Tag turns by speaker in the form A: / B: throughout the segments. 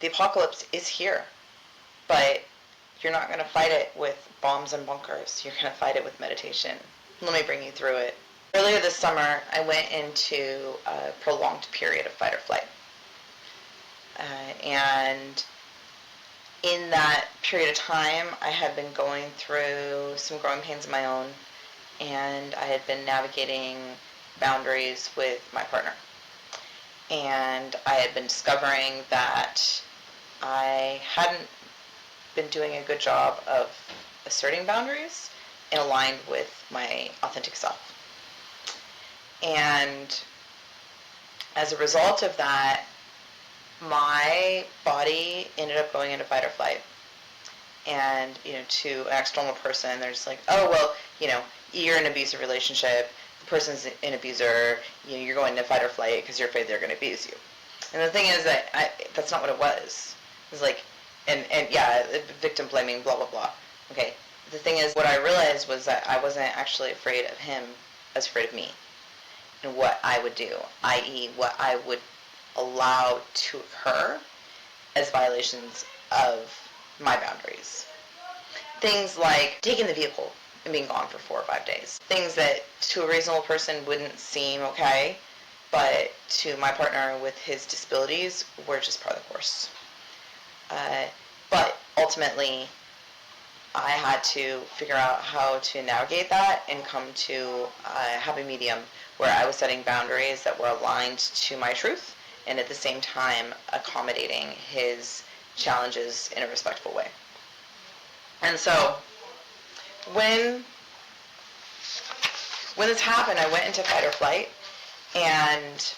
A: The apocalypse is here, but you're not going to fight it with bombs and bunkers. You're going to fight it with meditation. Let me bring you through it. Earlier this summer, I went into a prolonged period of fight or flight. And in that period of time, I had been going through some growing pains of my own, and I had been navigating boundaries with my partner. And I had been discovering that I hadn't been doing a good job of asserting boundaries and aligned with my authentic self. And as a result of that, my body ended up going into fight or flight. And, to an external person, they're just like, oh, well, you're in an abusive relationship, the person's an abuser, you're going into fight or flight because you're afraid they're going to abuse you. And the thing is that that's not what it was. It was like, and yeah, victim blaming, blah, blah, blah. Okay, the thing is, what I realized was that I wasn't actually afraid of him, I was afraid of me and what I would do, i.e. what I would allow to occur as violations of my boundaries. Things like taking the vehicle and being gone for 4 or 5 days. Things that to a reasonable person wouldn't seem okay, but to my partner with his disabilities were just part of the course. But ultimately, I had to figure out how to navigate that and come to have a medium where I was setting boundaries that were aligned to my truth and at the same time accommodating his challenges in a respectful way. And so when this happened, I went into fight or flight, and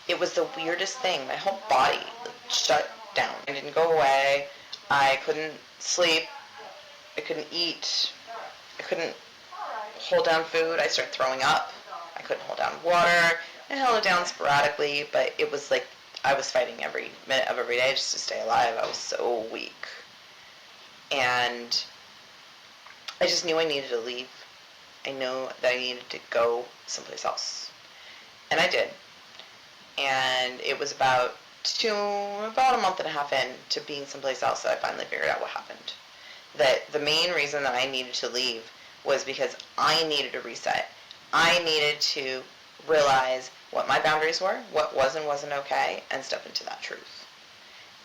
A: it was the weirdest thing. My whole body shut down. I didn't go away. I couldn't sleep. I couldn't eat. I couldn't hold down food. I started throwing up. I couldn't hold down water. I held it down sporadically, but it was like I was fighting every minute of every day just to stay alive. I was so weak. And I just knew I needed to leave. I knew that I needed to go someplace else. And I did. And it was about a month and a half in to being someplace else that I finally figured out what happened. That the main reason that I needed to leave was because I needed to reset. I needed to realize what my boundaries were, what was and wasn't okay, and step into that truth.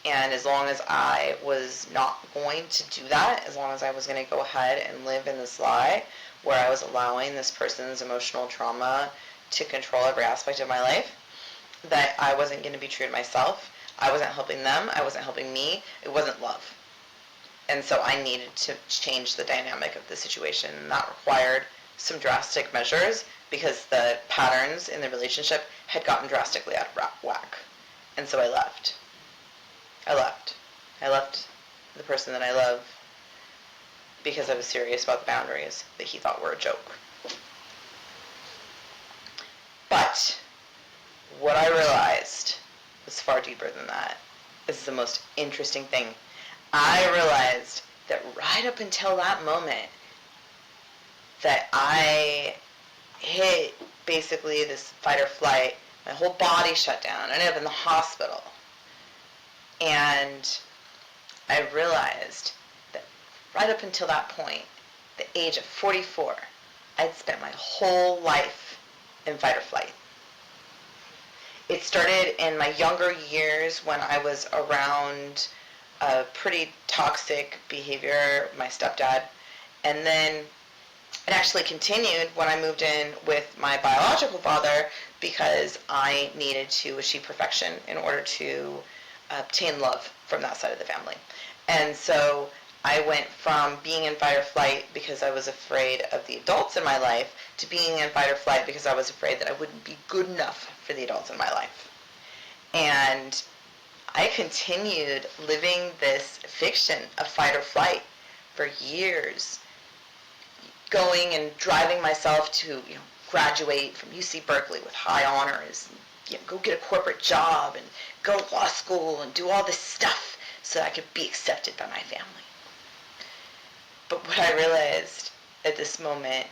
A: And as long as I was not going to do that, as long as I was going to go ahead and live in this lie where I was allowing this person's emotional trauma to control every aspect of my life, that I wasn't going to be true to myself. I wasn't helping them. I wasn't helping me. It wasn't love. And so I needed to change the dynamic of the situation. And that required some drastic measures because the patterns in the relationship had gotten drastically out of whack. And so I left. I left the person that I love because I was serious about the boundaries that he thought were a joke. But what I realized was far deeper than that. This is the most interesting thing. I realized that right up until that moment that I hit basically this fight or flight, my whole body shut down. I ended up in the hospital. And I realized that right up until that point, the age of 44, I'd spent my whole life in fight or flight. It started in my younger years when I was around a pretty toxic behavior, my stepdad, and then it actually continued when I moved in with my biological father because I needed to achieve perfection in order to obtain love from that side of the family. And so I went from being in fight or flight because I was afraid of the adults in my life to being in fight or flight because I was afraid that I wouldn't be good enough for the adults in my life. And I continued living this fiction of fight or flight for years, going and driving myself to graduate from UC Berkeley with high honors, and go get a corporate job and go to law school and do all this stuff so that I could be accepted by my family. But what I realized at this moment,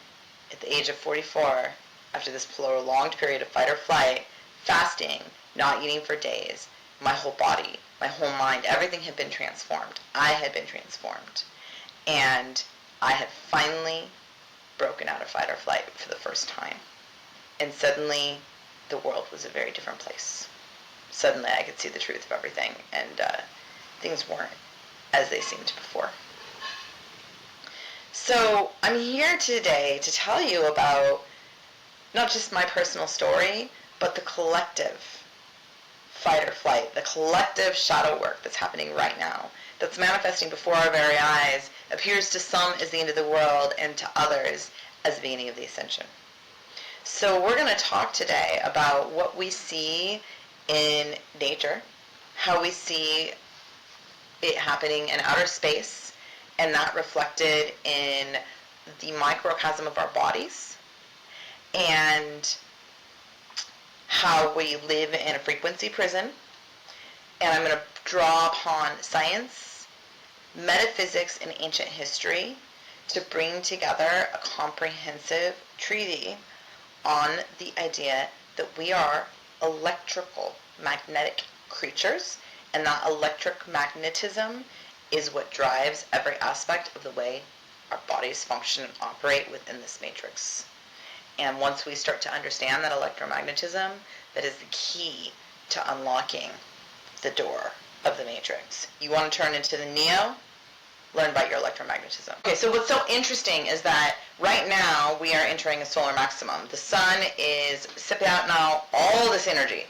A: at the age of 44, after this prolonged period of fight or flight, fasting, not eating for days, my whole body, my whole mind, everything had been transformed. I had been transformed. And I had finally broken out of fight or flight for the first time. And suddenly, the world was a very different place. Suddenly, I could see the truth of everything, and things weren't as they seemed before. So, I'm here today to tell you about not just my personal story, but the collective fight or flight, the collective shadow work that's happening right now, that's manifesting before our very eyes, appears to some as the end of the world and to others as the beginning of the ascension. So we're going to talk today about what we see in nature, how we see it happening in outer space, and that reflected in the microcosm of our bodies, and how we live in a frequency prison. And I'm going to draw upon science, metaphysics, and ancient history to bring together a comprehensive treatise on the idea that we are electrical magnetic creatures, and that electric magnetism is what drives every aspect of the way our bodies function and operate within this matrix. And once we start to understand that electromagnetism, that is the key to unlocking the door of the matrix. You want to turn into the Neo? Learn about your electromagnetism. Okay, so what's so interesting is that right now we are entering a solar maximum. The sun is sipping out now all this energy,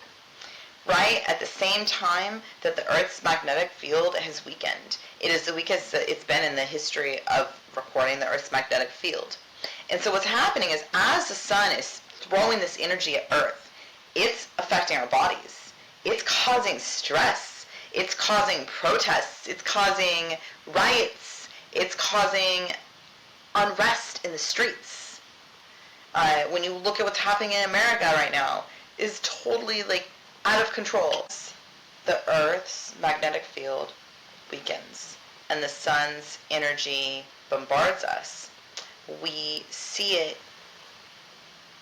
A: right at the same time that the Earth's magnetic field has weakened. It is the weakest it's been in the history of recording the Earth's magnetic field. And so what's happening is, as the sun is throwing this energy at Earth, it's affecting our bodies. It's causing stress. It's causing protests. It's causing riots. It's causing unrest in the streets. When you look at what's happening in America right now, is totally out of control. The Earth's magnetic field weakens, and the sun's energy bombards us. We see it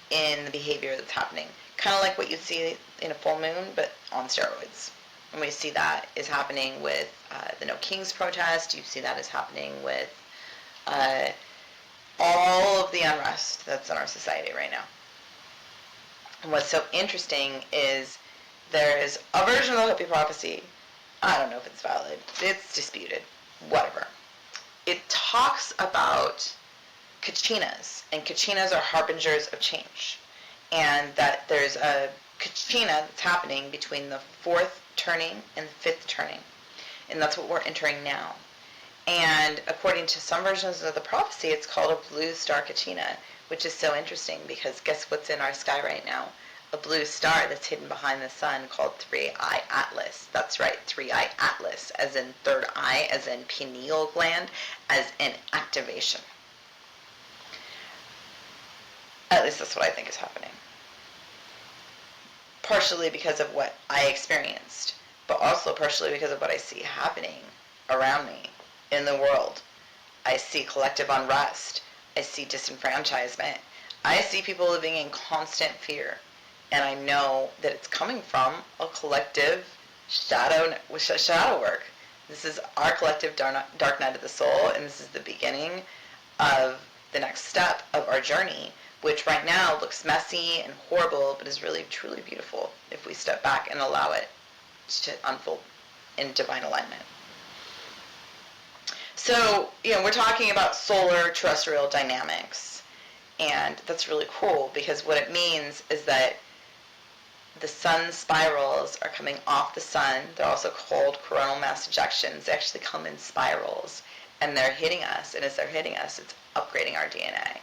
A: in the behavior that's happening, kind of like what you'd see in a full moon, but on steroids. And we see that is happening with the No Kings protest. You see that is happening with all of the unrest that's in our society right now. And what's so interesting is there is a version of the Hopi prophecy. I don't know if it's valid. It's disputed. Whatever. It talks about kachinas, and kachinas are harbingers of change, and that there's a kachina that's happening between the fourth turning and the fifth turning, and that's what we're entering now. And according to some versions of the prophecy, it's called a blue star kachina, which is so interesting because guess what's in our sky right now? A blue star that's hidden behind the sun called 3-eye Atlas. That's right, 3-eye Atlas, as in third eye, as in pineal gland, as in activation. At least that's what I think is happening. Partially because of what I experienced, but also partially because of what I see happening around me in the world. I see collective unrest. I see disenfranchisement. I see people living in constant fear. And I know that it's coming from a collective shadow work. This is our collective dark night of the soul, and this is the beginning of the next step of our journey, which right now looks messy and horrible, but is really, truly beautiful if we step back and allow it to unfold in divine alignment. So, we're talking about solar terrestrial dynamics, and that's really cool because what it means is that the sun spirals are coming off the sun. They're also called coronal mass ejections. They actually come in spirals, and they're hitting us, and as they're hitting us, it's upgrading our DNA.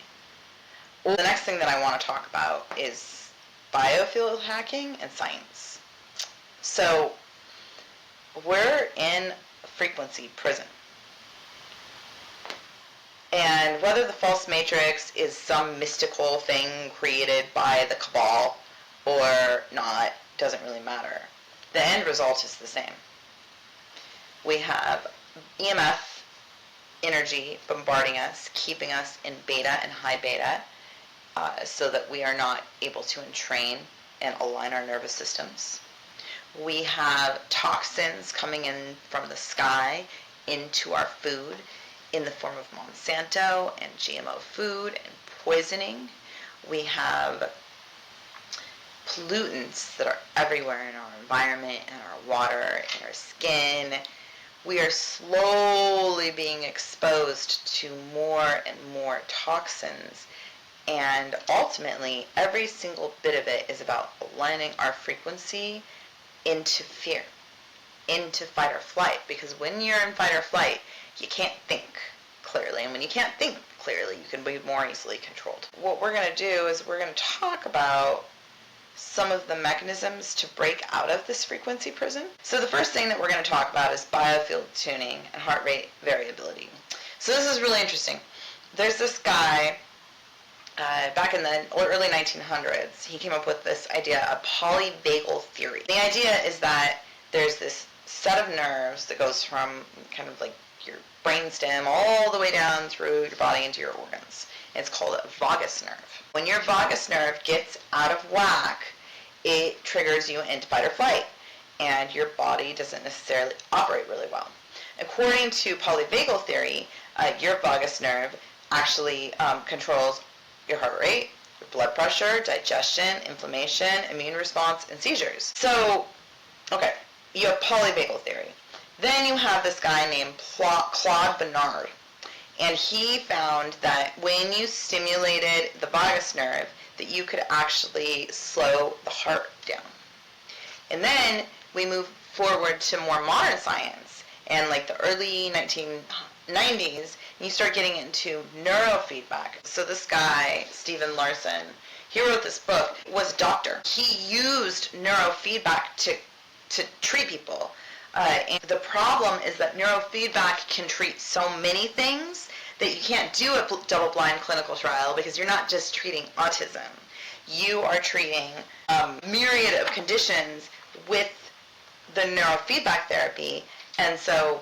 A: Well, the next thing that I want to talk about is biofield hacking and science. So, we're in a frequency prison. And whether the false matrix is some mystical thing created by the cabal or not doesn't really matter. The end result is the same. We have EMF energy bombarding us, keeping us in beta and high beta, so that we are not able to entrain and align our nervous systems. We have toxins coming in from the sky into our food in the form of Monsanto and GMO food and poisoning. We have pollutants that are everywhere in our environment, in our water, in our skin. We are slowly being exposed to more and more toxins, and ultimately every single bit of it is about aligning our frequency into fear, into fight or flight, because when you're in fight or flight, you can't think clearly, and when you can't think clearly, you can be more easily controlled. What we're going to do is we're going to talk about some of the mechanisms to break out of this frequency prison. So the first thing that we're going to talk about is biofield tuning and heart rate variability. So this is really interesting. There's this guy back in the early 1900s. He came up with this idea of polyvagal theory. The idea is that there's this set of nerves that goes from kind of like your brainstem all the way down through your body into your organs. It's called a vagus nerve. When your vagus nerve gets out of whack, it triggers you into fight or flight, and your body doesn't necessarily operate really well. According to polyvagal theory, your vagus nerve actually controls your heart rate, your blood pressure, digestion, inflammation, immune response, and seizures. So, okay, you have polyvagal theory. Then you have this guy named Claude Bernard, and he found that when you stimulated the vagus nerve, that you could actually slow the heart down. And then we move forward to more modern science, and like the early 1990s, you start getting into neurofeedback. So this guy, Stephen Larson, he wrote this book, was a doctor. He used neurofeedback to treat people. And the problem is that neurofeedback can treat so many things that you can't do a double-blind clinical trial, because you're not just treating autism. You are treating a myriad of conditions with the neurofeedback therapy, and so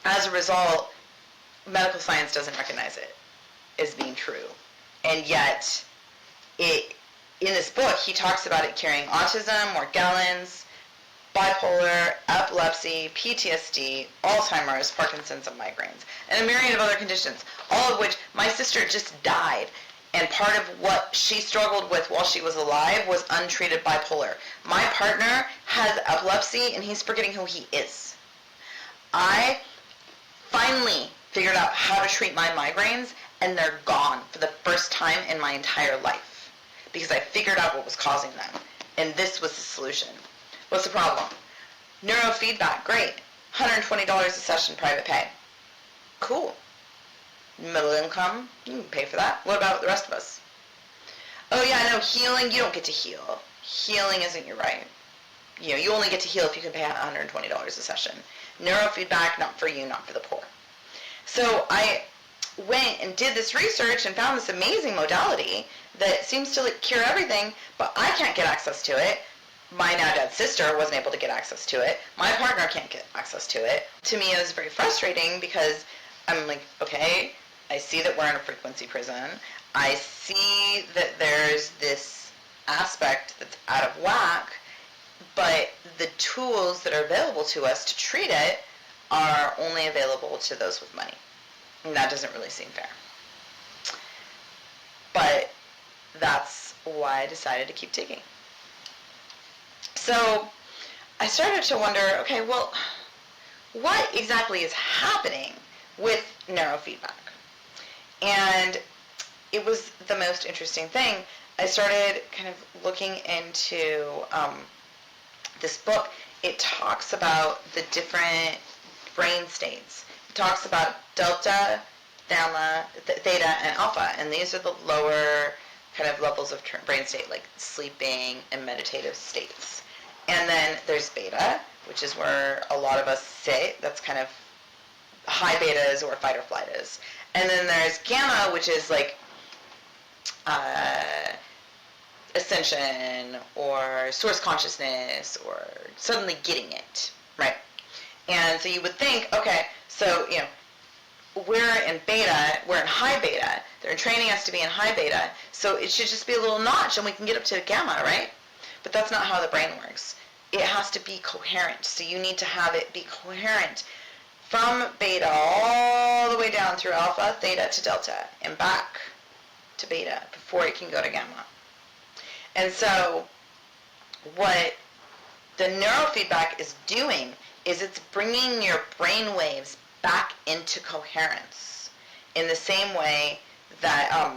A: as a result, medical science doesn't recognize it as being true. And yet, in this book, he talks about it curing autism, Morgellons, bipolar, epilepsy, PTSD, Alzheimer's, Parkinson's, and migraines, and a myriad of other conditions, all of which my sister just died, and part of what she struggled with while she was alive was untreated bipolar. My partner has epilepsy, and he's forgetting who he is. I finally figured out how to treat my migraines, and they're gone for the first time in my entire life, because I figured out what was causing them, and this was the solution. What's the problem? Neurofeedback, great. $120 a session, private pay. Cool. Middle income, you can pay for that. What about the rest of us? Oh yeah, no, healing, you don't get to heal. Healing isn't your right. You know, you only get to heal if you can pay $120 a session. Neurofeedback, not for you, not for the poor. So I went and did this research and found this amazing modality that seems to cure everything, but I can't get access to it. My now dead sister wasn't able to get access to it. My partner can't get access to it. To me, it was very frustrating, because I'm like, okay, I see that we're in a frequency prison. I see that there's this aspect that's out of whack, but the tools that are available to us to treat it are only available to those with money. And that doesn't really seem fair. But that's why I decided to keep taking. So I started to wonder, okay, well, what exactly is happening with neurofeedback? And it was the most interesting thing. I started kind of looking into this book. It talks about the different brain states. It talks about delta, theta, and alpha, and these are the lower kind of levels of brain state, like sleeping and meditative states. And then there's beta, which is where a lot of us sit. That's kind of high betas or fight or flight is. And then there's gamma, which is like ascension or source consciousness or suddenly getting it, right? And so you would think, okay, so, you know, we're in beta, we're in high beta. They're training us to be in high beta, so it should just be a little notch and we can get up to gamma, right? But that's not how the brain works. it has to be coherent. So you need to have it be coherent from beta all the way down through alpha, theta to delta, and back to beta before it can go to gamma. And so what the neurofeedback is doing is it's bringing your brain waves back into coherence in the same way that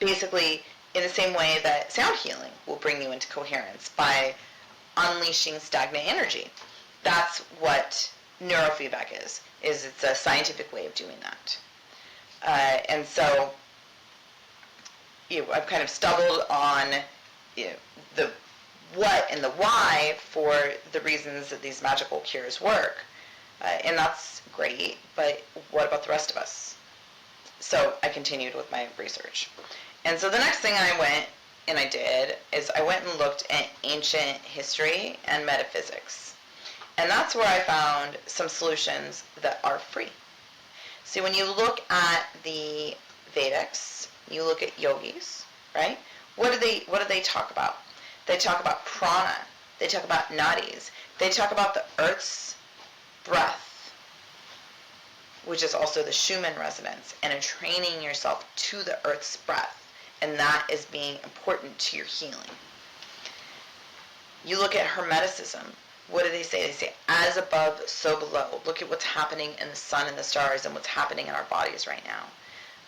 A: basically in the same way that sound healing will bring you into coherence by unleashing stagnant energy. That's what neurofeedback is it's a scientific way of doing that. And so I've kind of stumbled on the what and the why for the reasons that these magical cures work. And that's great, but what about the rest of us? So I continued with my research. And so the next thing I went and I did is I went and looked at ancient history and metaphysics. And that's where I found some solutions that are free. See, when you look at the Vedics, you look at yogis, right? What do they talk about? They talk about prana. They talk about nadis. They talk about the earth's breath, which is also the Schumann resonance, and entraining yourself to the earth's breath. And that is being important to your healing. You look at Hermeticism. What do they say? They say, as above, so below. Look at what's happening in the sun and the stars and what's happening in our bodies right now.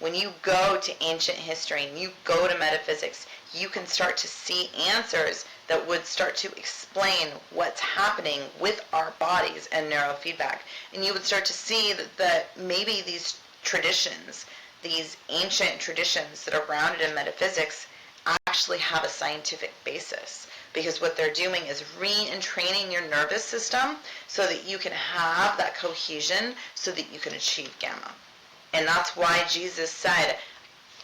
A: When you go to ancient history and you go to metaphysics, you can start to see answers that would start to explain what's happening with our bodies and neurofeedback. And you would start to see that maybe these traditions, these ancient traditions that are grounded in metaphysics, actually have a scientific basis. Because what they're doing is re-entraining your nervous system so that you can have that cohesion so that you can achieve gamma. And that's why Jesus said,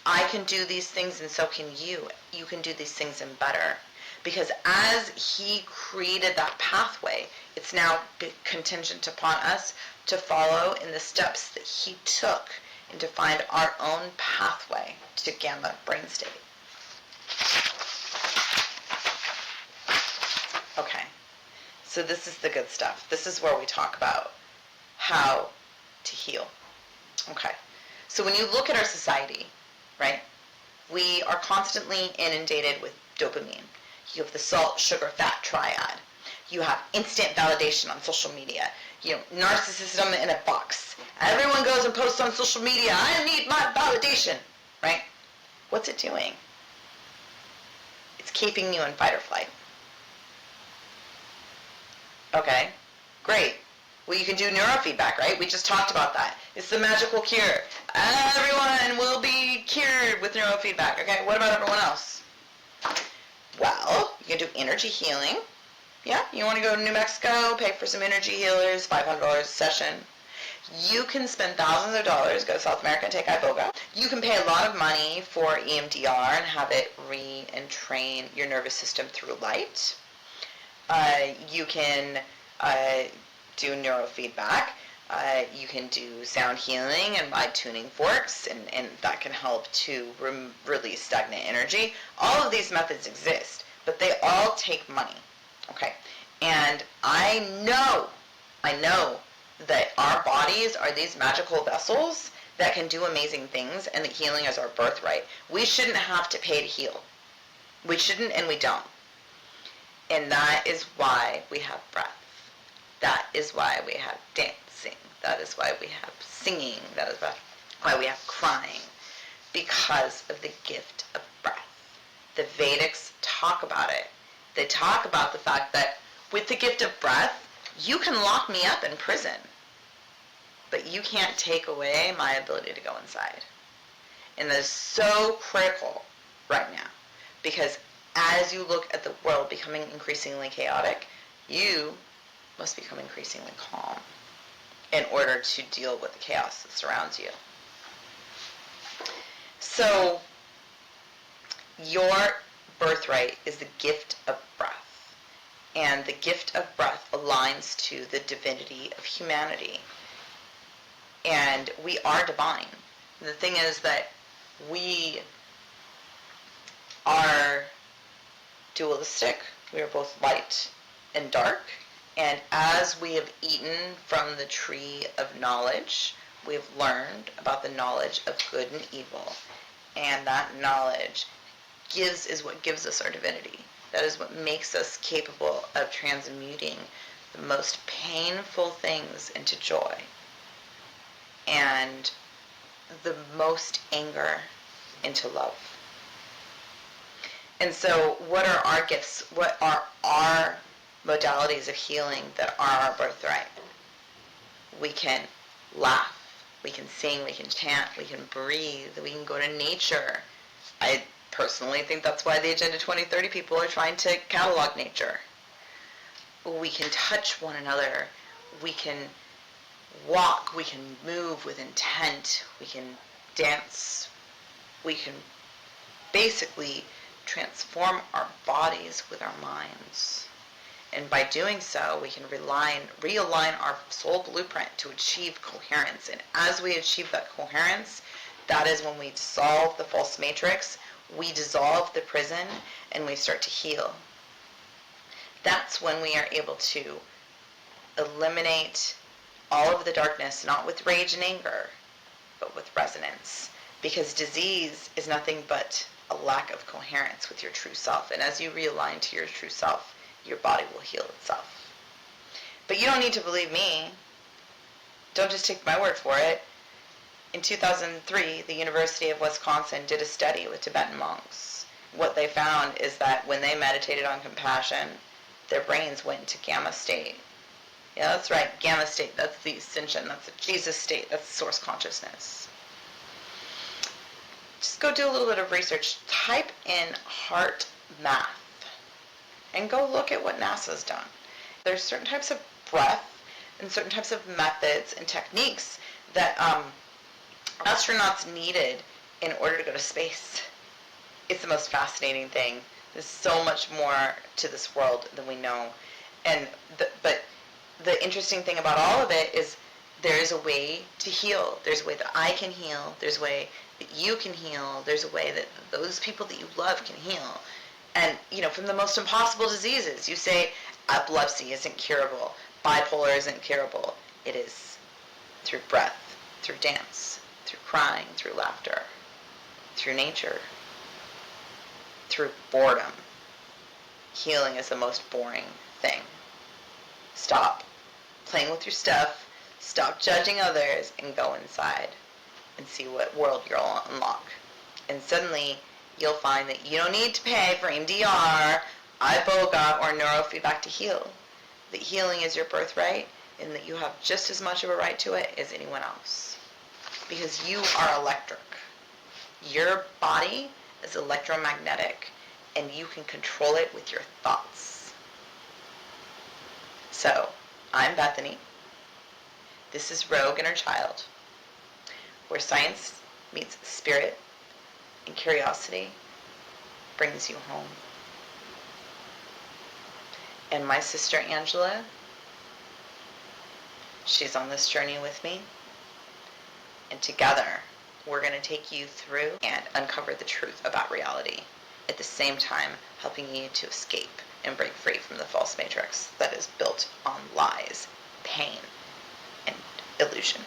A: I can do these things and so can you. You can do these things and better. Because as he created that pathway, it's now contingent upon us to follow in the steps that he took and to find our own pathway to gamma brain state. Okay, so this is the good stuff. This is where we talk about how to heal. Okay, so when you look at our society, right, we are constantly inundated with dopamine. You have the salt, sugar, fat triad. You have instant validation on social media. Narcissism in a box. Everyone goes and posts on social media, I need my validation, right? What's it doing? It's keeping you in fight or flight. Okay, great. Well, you can do neurofeedback, right? We just talked about that. It's the magical cure. Everyone will be cured with neurofeedback. Okay, what about everyone else? Well, you can do energy healing. Yeah, you want to go to New Mexico, pay for some energy healers, $500 a session. You can spend thousands of dollars, go to South America and take iboga. You can pay a lot of money for EMDR and have it re-entrain your nervous system through light. You can do neurofeedback. You can do sound healing and by tuning forks, and that can help to release stagnant energy. All of these methods exist, but they all take money. Okay, and I know that our bodies are these magical vessels that can do amazing things, and that healing is our birthright. We shouldn't have to pay to heal. We shouldn't, and we don't. And that is why we have breath. That is why we have dancing. That is why we have singing. That is why we have crying. Because of the gift of breath. The Vedics talk about it. They talk about the fact that with the gift of breath, you can lock me up in prison, but you can't take away my ability to go inside. And that is so critical right now, because as you look at the world becoming increasingly chaotic, you must become increasingly calm in order to deal with the chaos that surrounds you. So, your birthright is the gift of breath. And the gift of breath aligns to the divinity of humanity. And we are divine. The thing is that we are dualistic, We are both light and dark. And as we have eaten from the tree of knowledge, we have learned about the knowledge of good and evil. And that knowledge is what gives us our divinity. That is what makes us capable of transmuting the most painful things into joy and the most anger into love. And so what are our gifts? What are our modalities of healing that are our birthright? We can laugh, we can sing, we can chant, we can breathe, we can go to nature. I personally think that's why the Agenda 2030 people are trying to catalog nature. We can touch one another, we can walk, we can move with intent, we can dance, we can basically transform our bodies with our minds. And by doing so, we can realign our soul blueprint to achieve coherence. And as we achieve that coherence, that is when we dissolve the false matrix, we dissolve the prison, and we start to heal. That's when we are able to eliminate all of the darkness, not with rage and anger, but with resonance. Because disease is nothing but a lack of coherence with your true self. And as you realign to your true self, your body will heal itself. But you don't need to believe me. Don't just take my word for it. In 2003, the University of Wisconsin did a study with Tibetan monks. What they found is that when they meditated on compassion, their brains went into gamma state. Yeah, that's right, gamma state. That's the ascension. That's the Jesus state. That's the source consciousness. Just go do a little bit of research. Type in heart math and go look at what NASA's done. There's certain types of breath and certain types of methods and techniques that astronauts needed in order to go to space. It's the most fascinating thing. There's so much more to this world than we know. But the interesting thing about all of it is there is a way to heal. There's a way that I can heal. There's a way that you can heal. There's a way that those people that you love can heal. And, from the most impossible diseases, you say epilepsy isn't curable, bipolar isn't curable. It is through breath, through dance, through crying, through laughter, through nature, through boredom. Healing is the most boring thing. Stop playing with your stuff, stop judging others, and go inside and see what world you'll unlock. And suddenly, you'll find that you don't need to pay for EMDR, iboga, or neurofeedback to heal. That healing is your birthright, and that you have just as much of a right to it as anyone else. Because you are electric. Your body is electromagnetic, and you can control it with your thoughts. So, I'm Bethany. This is Rogue Inner Child, where science meets spirit and curiosity brings you home. And my sister Angela, she's on this journey with me. And together, we're going to take you through and uncover the truth about reality, at the same time helping you to escape and break free from the false matrix that is built on lies, pain, and illusion.